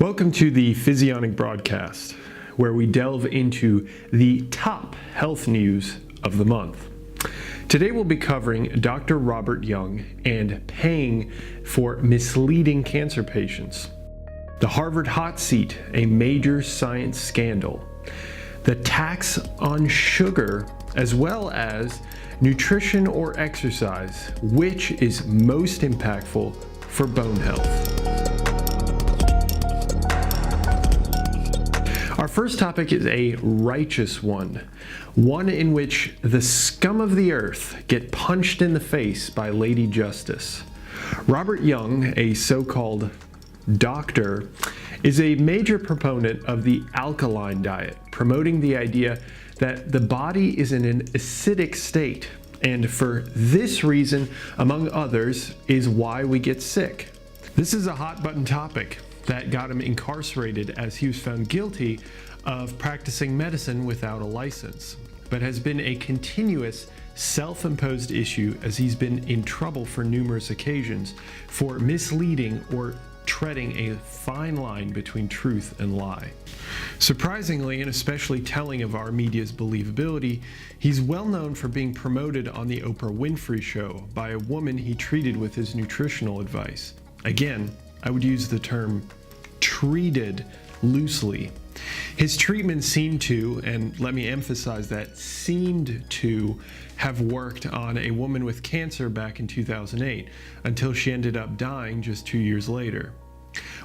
Welcome to the Physionic broadcast, where we delve into the top health news of the month. Today we'll be covering Dr. Robert Young and paying for misleading cancer patients, the Harvard hot seat, a major science scandal, the tax on sugar, as well as nutrition or exercise, which is most impactful for bone health. Our first topic is a righteous one in which the scum of the earth get punched in the face by Lady Justice. Robert Young, a so-called doctor, is a major proponent of the alkaline diet, promoting the idea that the body is in an acidic state, and for this reason, among others, is why we get sick. This is a hot button topic that got him incarcerated as he was found guilty of practicing medicine without a license, but has been a continuous self-imposed issue as he's been in trouble for numerous occasions for misleading or treading a fine line between truth and lie. Surprisingly, and especially telling of our media's believability, he's well known for being promoted on the Oprah Winfrey Show by a woman he treated with his nutritional advice. Again, I would use the term treated loosely. His treatment seemed to, and let me emphasize that, seemed to have worked on a woman with cancer back in 2008 until she ended up dying just 2 years later.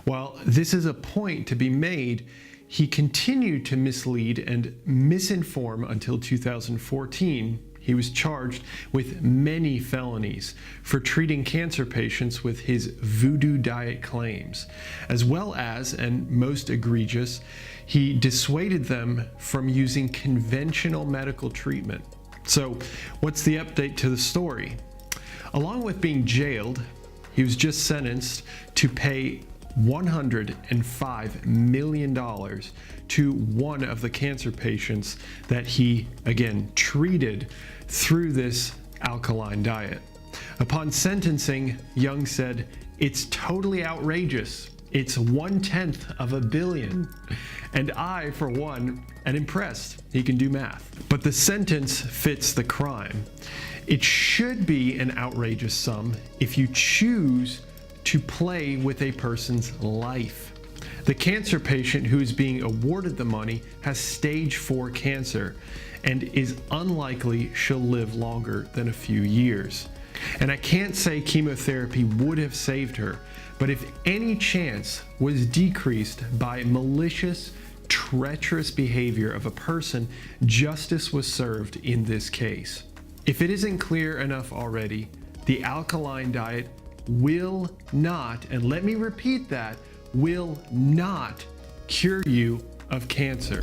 While this is a point to be made, he continued to mislead and misinform until 2014. He was charged with many felonies for treating cancer patients with his voodoo diet claims, as well as, and most egregious, he dissuaded them from using conventional medical treatment. So, what's the update to the story? Along with being jailed, he was just sentenced to pay $105 million to one of the cancer patients that he, again, treated through this alkaline diet. Upon sentencing, Young said, "It's totally outrageous. It's 1/10 of a billion. And I, for one, am impressed." He can do math. But the sentence fits the crime. It should be an outrageous sum if you choose to play with a person's life. The cancer patient who is being awarded the money has stage 4 cancer and is unlikely she'll live longer than a few years. And I can't say chemotherapy would have saved her, but if any chance was decreased by malicious, treacherous behavior of a person, justice was served in this case. If it isn't clear enough already, the alkaline diet will not, and let me repeat that, will not cure you of cancer.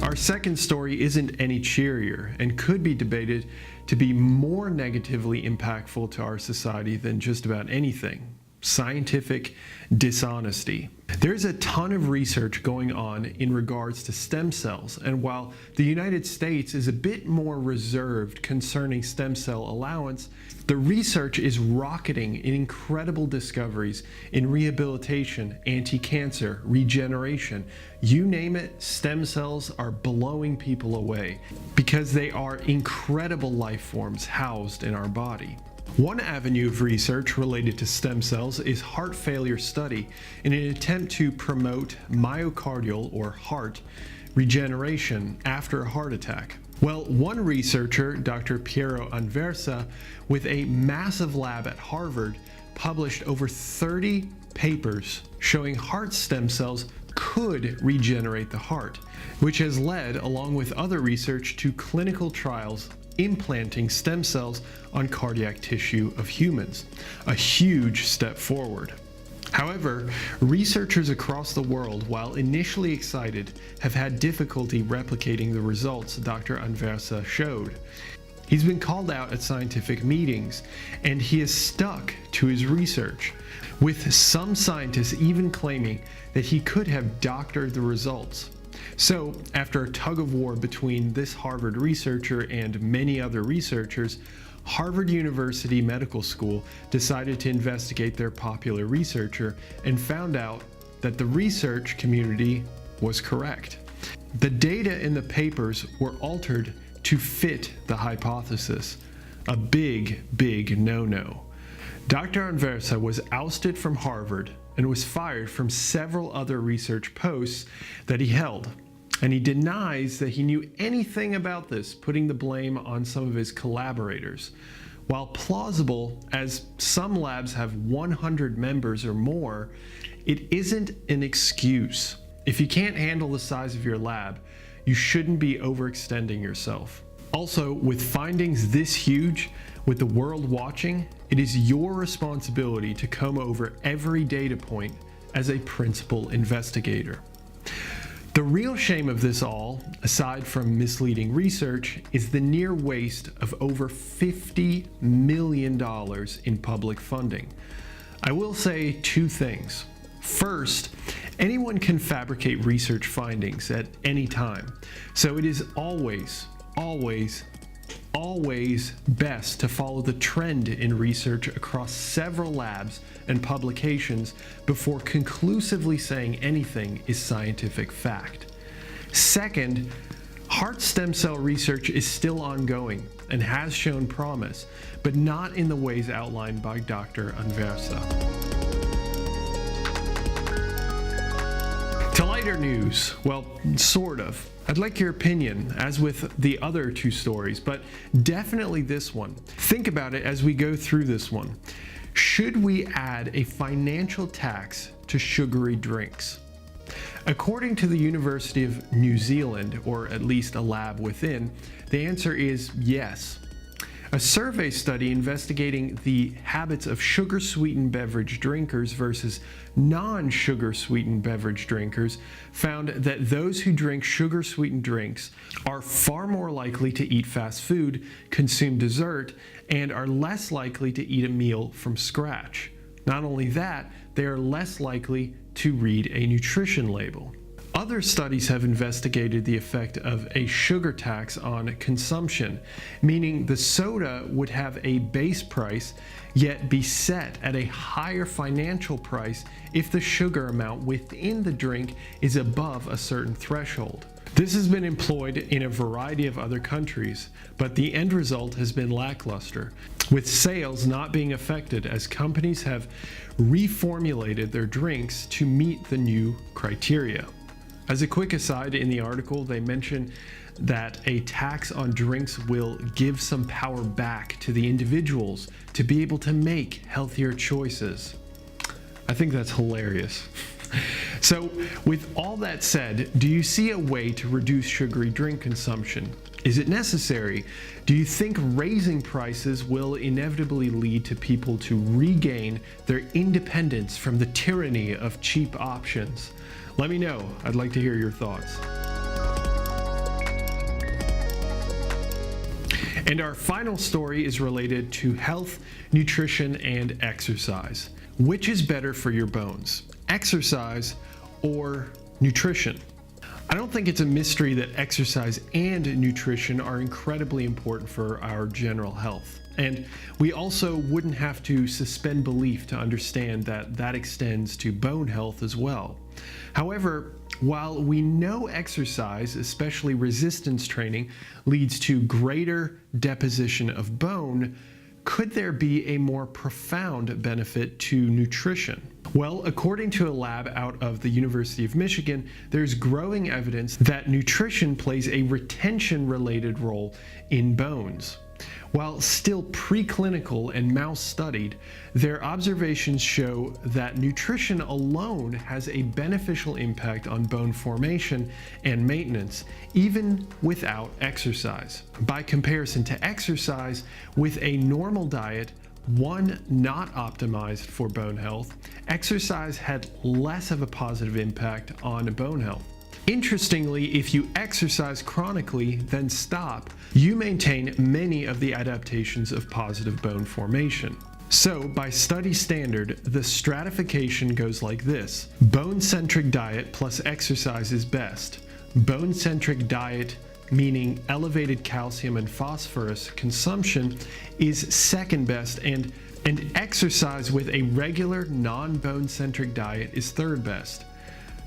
Our second story isn't any cheerier and could be debated to be more negatively impactful to our society than just about anything: scientific dishonesty. There's a ton of research going on in regards to stem cells, and while the United States is a bit more reserved concerning stem cell allowance, the research is rocketing in incredible discoveries in rehabilitation, anti-cancer, regeneration. You name it, stem cells are blowing people away because they are incredible life forms housed in our body. One avenue of research related to stem cells is heart failure study in an attempt to promote myocardial or heart regeneration after a heart attack. Well, one researcher, Dr. Piero Anversa, with a massive lab at Harvard, published over 30 papers showing heart stem cells could regenerate the heart, which has led, along with other research, to clinical trials implanting stem cells on cardiac tissue of humans, a huge step forward. However, researchers across the world, while initially excited, have had difficulty replicating the results Dr. Anversa showed. He's been called out at scientific meetings, and he is stuck to his research, with some scientists even claiming that he could have doctored the results. So, after a tug of war between this Harvard researcher and many other researchers, Harvard University Medical School decided to investigate their popular researcher and found out that the research community was correct. The data in the papers were altered to fit the hypothesis. A big, big no-no. Dr. Anversa was ousted from Harvard and was fired from several other research posts that he held. And he denies that he knew anything about this, putting the blame on some of his collaborators. While plausible, as some labs have 100 members or more, it isn't an excuse. If you can't handle the size of your lab, you shouldn't be overextending yourself. Also, with findings this huge, with the world watching, it is your responsibility to comb over every data point as a principal investigator. The real shame of this all, aside from misleading research, is the near waste of over $50 million in public funding. I will say two things. First, anyone can fabricate research findings at any time, so it is always best to follow the trend in research across several labs and publications before conclusively saying anything is scientific fact. Second, heart stem cell research is still ongoing and has shown promise, but not in the ways outlined by Dr. Anversa. To lighter news, well, sort of. I'd like your opinion, as with the other two stories, but definitely this one. Think about it as we go through this one. Should we add a financial tax to sugary drinks? According to the University of New Zealand, or at least a lab within, the answer is yes. A survey study investigating the habits of sugar-sweetened beverage drinkers versus non-sugar-sweetened beverage drinkers found that those who drink sugar-sweetened drinks are far more likely to eat fast food, consume dessert, and are less likely to eat a meal from scratch. Not only that, they are less likely to read a nutrition label. Other studies have investigated the effect of a sugar tax on consumption, meaning the soda would have a base price, yet be set at a higher financial price if the sugar amount within the drink is above a certain threshold. This has been employed in a variety of other countries, but the end result has been lackluster, with sales not being affected as companies have reformulated their drinks to meet the new criteria. As a quick aside, in the article, they mention that a tax on drinks will give some power back to the individuals to be able to make healthier choices. I think that's hilarious. So, with all that said, do you see a way to reduce sugary drink consumption? Is it necessary? Do you think raising prices will inevitably lead to people to regain their independence from the tyranny of cheap options? Let me know. I'd like to hear your thoughts. And our final story is related to health, nutrition, and exercise. Which is better for your bones, exercise or nutrition? I don't think it's a mystery that exercise and nutrition are incredibly important for our general health. And we also wouldn't have to suspend belief to understand that that extends to bone health as well. However, while we know exercise, especially resistance training, leads to greater deposition of bone, could there be a more profound benefit to nutrition? Well, according to a lab out of the University of Michigan, there's growing evidence that nutrition plays a retention-related role in bones. While still preclinical and mouse studied, their observations show that nutrition alone has a beneficial impact on bone formation and maintenance, even without exercise. By comparison to exercise, with a normal diet, one not optimized for bone health, exercise had less of a positive impact on bone health. Interestingly, if you exercise chronically, then stop, you maintain many of the adaptations of positive bone formation. So, by study standard, the stratification goes like this. Bone-centric diet plus exercise is best. Bone-centric diet meaning elevated calcium and phosphorus consumption, is second best, and exercise with a regular non-bone-centric diet is third best.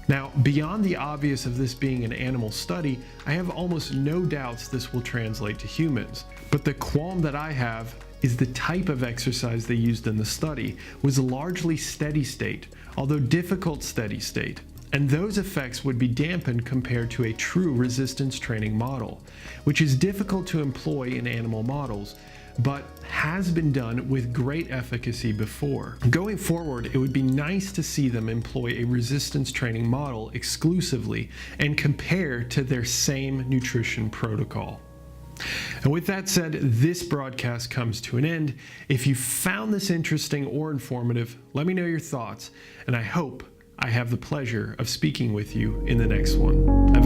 Now, beyond the obvious of this being an animal study, I have almost no doubts this will translate to humans. But the qualm that I have is the type of exercise they used in the study was largely steady state, although difficult steady state. And those effects would be dampened compared to a true resistance training model, which is difficult to employ in animal models, but has been done with great efficacy before. Going forward, it would be nice to see them employ a resistance training model exclusively and compare to their same nutrition protocol. And with that said, this broadcast comes to an end. If you found this interesting or informative, let me know your thoughts, and I hope I have the pleasure of speaking with you in the next one.